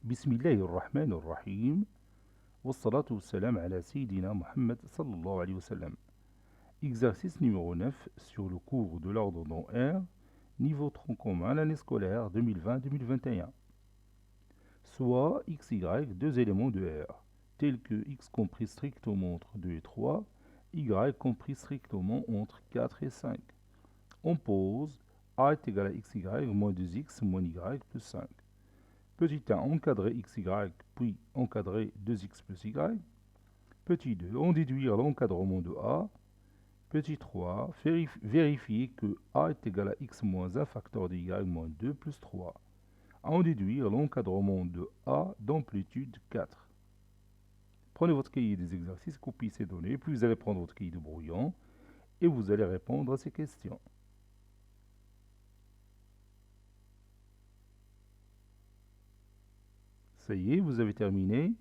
Bismillahirrahmanirrahim. Wassalatu wassalam ala Sayyidina Muhammad sallallahu alayhi wa sallam. Exercice numéro 9 sur le cours de l'ordre dans R, niveau tronc commun, l'année scolaire 2020-2021. Soit x, y, deux éléments de R, tels que x compris strictement entre 2 et 3, y compris strictement entre 4 et 5. On pose a est égal à xy moins 2x moins y plus 5. Petit 1, encadrer xy, puis encadrer 2x plus y. Petit 2, en déduire l'encadrement de a. Petit 3, vérifier que a est égal à x moins 1 facteur de y moins 2 plus 3. En déduire l'encadrement de a d'amplitude 4. Prenez votre cahier des exercices, copiez ces données, puis vous allez prendre votre cahier de brouillon et vous allez répondre à ces questions. Ça y est, vous avez terminé.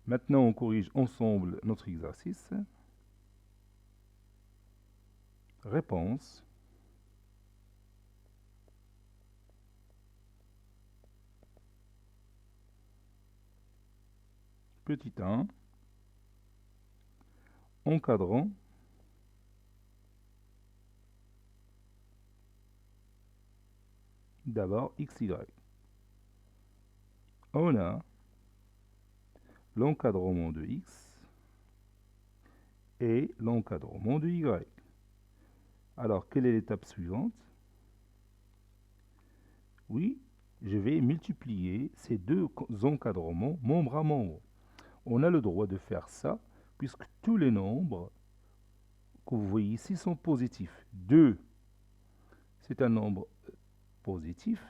Maintenant, on corrige ensemble notre exercice. Réponse. Petit 1. Encadrant. D'abord, xy. On a l'encadrement de x et l'encadrement de y. Alors, quelle est l'étape suivante? Oui, je vais multiplier ces deux encadrements membre à membre. On a le droit de faire ça puisque tous les nombres que vous voyez ici sont positifs. 2, c'est un nombre positif.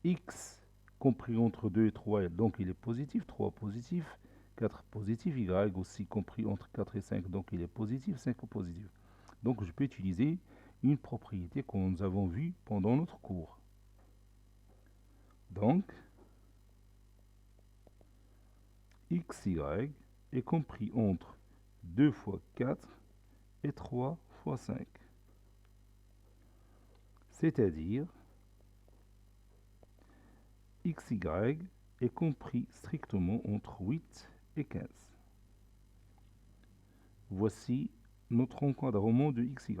X compris entre 2 et 3, donc il est positif. 3 positif. 4 positif. Y aussi compris entre 4 et 5, donc il est positif. 5 positif. Donc je peux utiliser une propriété que nous avons vue pendant notre cours. Donc, xy est compris entre 2 fois 4 et 3 fois 5. C'est-à-dire, xy est compris strictement entre 8 et 15. Voici notre encadrement de xy.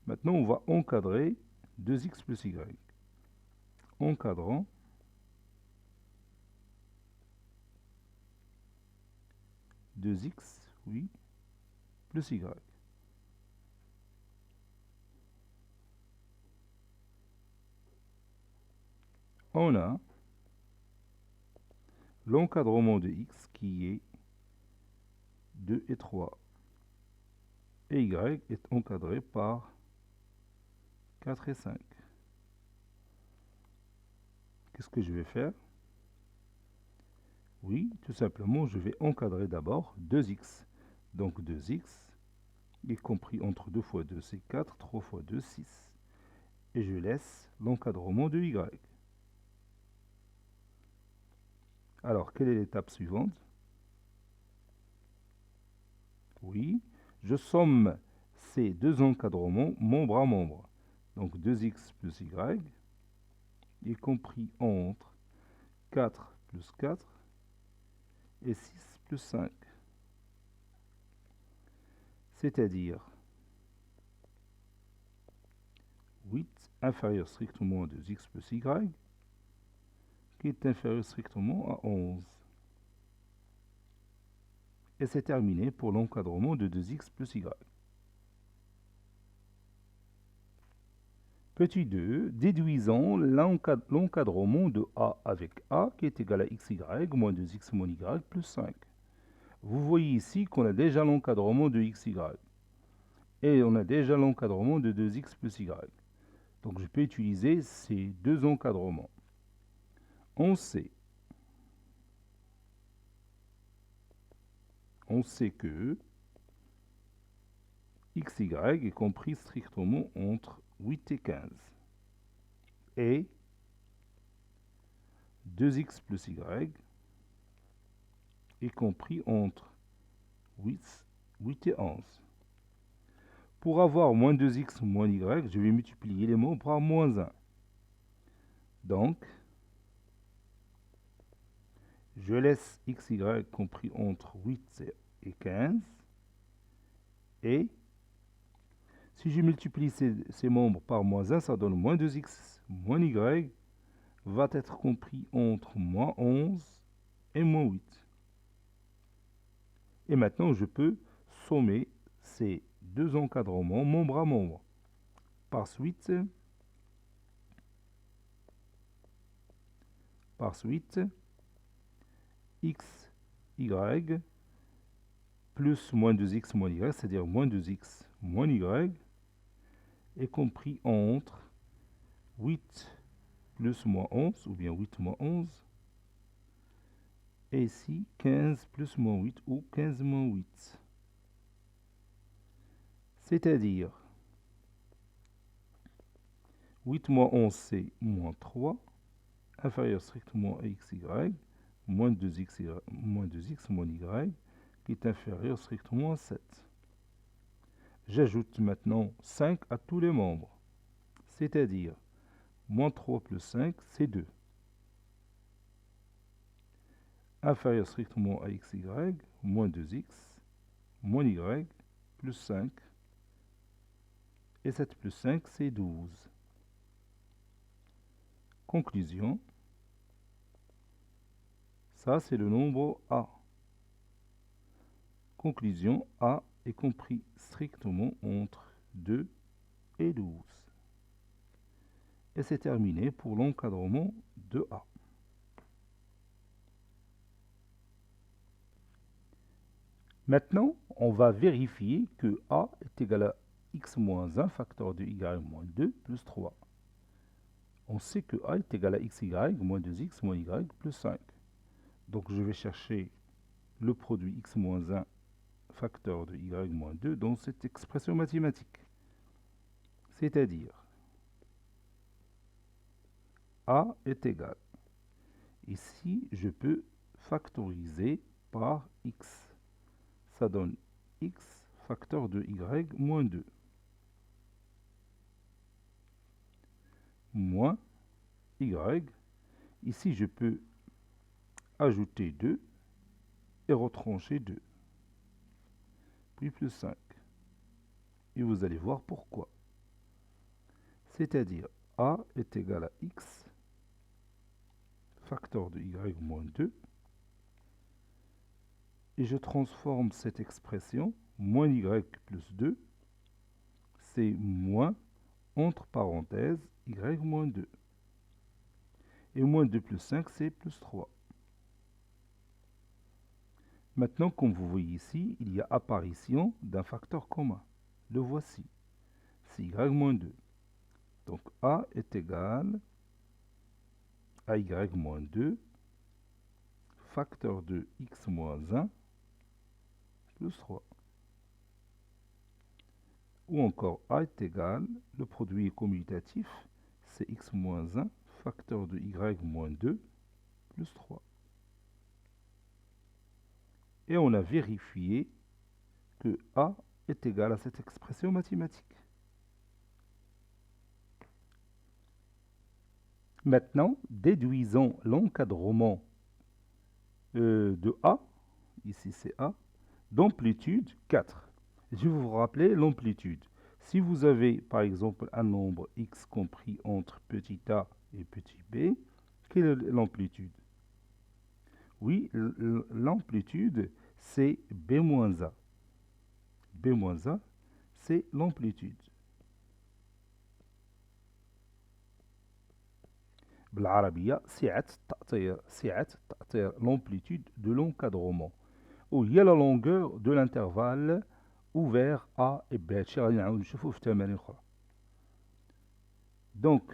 Maintenant, on va encadrer 2x plus y. Encadrant 2x, oui, plus y. On a l'encadrement de x qui est 2 et 3. Et y est encadré par 4 et 5. Qu'est-ce que je vais faire? Oui, tout simplement, je vais encadrer d'abord 2x. Donc 2x est compris entre 2 fois 2, c'est 4, 3 fois 2, 6. Et je laisse l'encadrement de y. Alors, quelle est l'étape suivante? Oui, je somme ces deux encadrements membre à membre. Donc 2x plus y est compris entre 4 plus 4 et 6 plus 5. C'est-à-dire 8 inférieur strictement à 2x plus y, qui est inférieur strictement à 11. Et c'est terminé pour l'encadrement de 2x plus y. Petit 2, déduisons l'encadrement de a avec a, qui est égal à xy moins 2x moins y plus 5. Vous voyez ici qu'on a déjà l'encadrement de xy. Et on a déjà l'encadrement de 2x plus y. Donc je peux utiliser ces deux encadrements. On sait que xy est compris strictement entre 8 et 15. Et 2x plus y est compris entre 8 et 11. Pour avoir moins 2x moins y, je vais multiplier les mots par moins 1. Donc, Je laisse xy compris entre 8 et 15. Et si je multiplie ces membres par moins 1, ça donne moins 2x moins y va être compris entre moins 11 et moins 8. Et maintenant, je peux sommer ces deux encadrements membre à membre. Par suite, x, y, plus moins 2x moins y, c'est-à-dire moins 2x moins y, est compris entre 8 plus moins 11, ou bien 8 moins 11, et ici 15 plus moins 8, ou 15 moins 8. C'est-à-dire 8 moins 11, c'est moins 3, inférieur strictement à xy, moins 2x moins y, qui est inférieur strictement à 7. J'ajoute maintenant 5 à tous les membres, c'est-à-dire moins 3 plus 5, c'est 2. Inférieur strictement à xy, moins 2x, moins y, plus 5. Et 7 plus 5, c'est 12. Conclusion. Ça, c'est le nombre A. Conclusion, A est compris strictement entre 2 et 12. Et c'est terminé pour l'encadrement de A. Maintenant, on va vérifier que A est égal à x moins 1 facteur de y moins 2 plus 3. On sait que A est égal à xy moins 2x moins y plus 5. Donc je vais chercher le produit x moins 1 facteur de y moins 2 dans cette expression mathématique. C'est-à-dire A est égal. Ici, je peux factoriser par x. Ça donne x facteur de y moins 2. Moins y. Ici, je peux ajouter 2 et retrancher 2. Puis plus 5. Et vous allez voir pourquoi. C'est-à-dire A est égal à x facteur de y moins 2. Et je transforme cette expression, moins y plus 2, c'est moins, entre parenthèses, y moins 2. Et moins 2 plus 5, c'est plus 3. Maintenant, comme vous voyez ici, il y a apparition d'un facteur commun. Le voici. C'est y moins 2. Donc A est égal à y moins 2, facteur de x moins 1, plus 3. Ou encore A est égal, le produit est commutatif, c'est x moins 1, facteur de y moins 2, plus 3. Et on a vérifié que A est égal à cette expression mathématique. Maintenant, déduisons l'encadrement de A, ici c'est A, d'amplitude 4. Je vais vous rappeler l'amplitude. Si vous avez par exemple un nombre x compris entre petit a et petit b, quelle est l'amplitude? Oui, l'amplitude c'est b-a. b-a, c'est l'amplitude. بالعربية سعة التأطير l'amplitude de l'encadrement. Où il y a la longueur de l'intervalle ouvert A et B. Donc,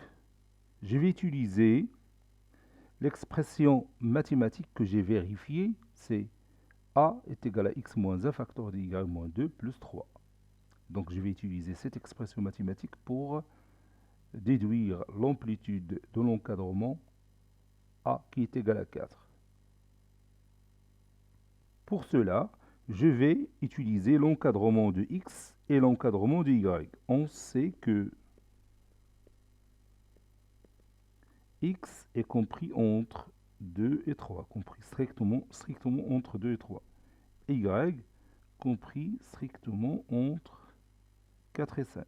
je vais utiliser l'expression mathématique que j'ai vérifiée, c'est A est égal à x moins 1 facteur de y moins 2 plus 3. Donc, je vais utiliser cette expression mathématique pour déduire l'amplitude de l'encadrement A qui est égal à 4. Pour cela, je vais utiliser l'encadrement de x et l'encadrement de y. On sait que x est compris entre 2 et 3, compris strictement entre 2 et 3. Et y, compris strictement entre 4 et 5.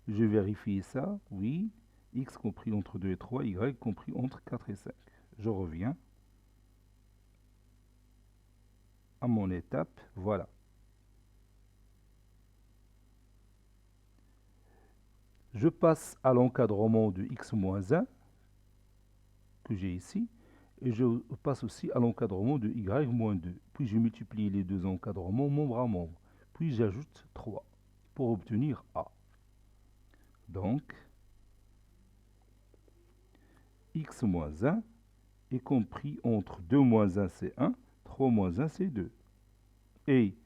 Je vérifie ça, oui. X compris entre 2 et 3, Y compris entre 4 et 5. Je reviens à mon étape, voilà. Je passe à l'encadrement de x-1 que j'ai ici, et je passe aussi à l'encadrement de y-2. Puis je multiplie les deux encadrements membre à membre. Puis j'ajoute 3 pour obtenir A. Donc, x-1 est compris entre 2 moins 1 c'est 1, 3 moins 1 c'est 2. Et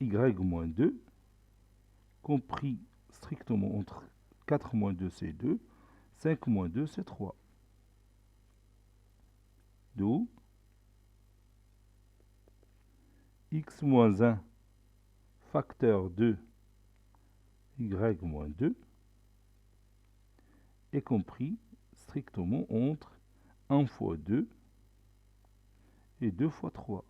y-2 compris strictement entre 4 moins 2 c'est 2, 5 moins 2 c'est 3. D'où x moins 1 facteur de y moins 2 est compris strictement entre 1 fois 2 et 2 fois 3.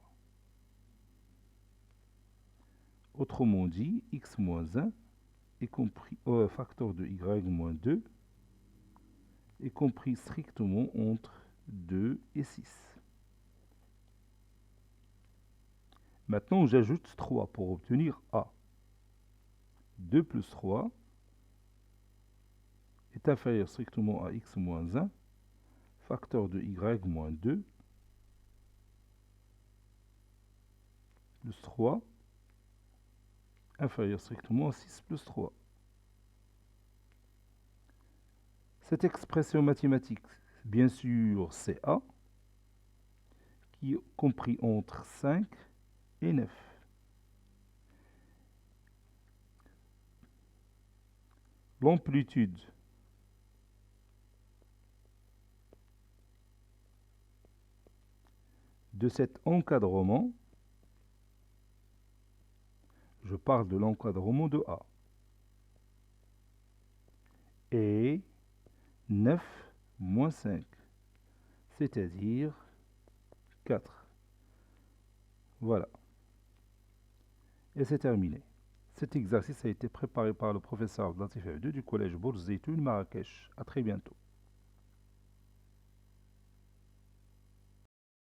Autrement dit, x moins 1 est compris, facteur de y moins 2 est compris strictement entre 2 et 6. Maintenant, j'ajoute 3 pour obtenir A. 2 plus 3 est inférieur strictement à x moins 1, facteur de y moins 2, plus 3, inférieur strictement à 6 plus 3. Cette expression mathématique, bien sûr, c'est A, qui est compris entre 5 et 9. L'amplitude de cet encadrement, je parle de l'encadrement de A, est 9 moins 5, c'est-à-dire 4. Voilà. Et c'est terminé. Cet exercice a été préparé par le professeur Abdelatif F2 du collège Bourz Zeytoun Marrakech. À très bientôt.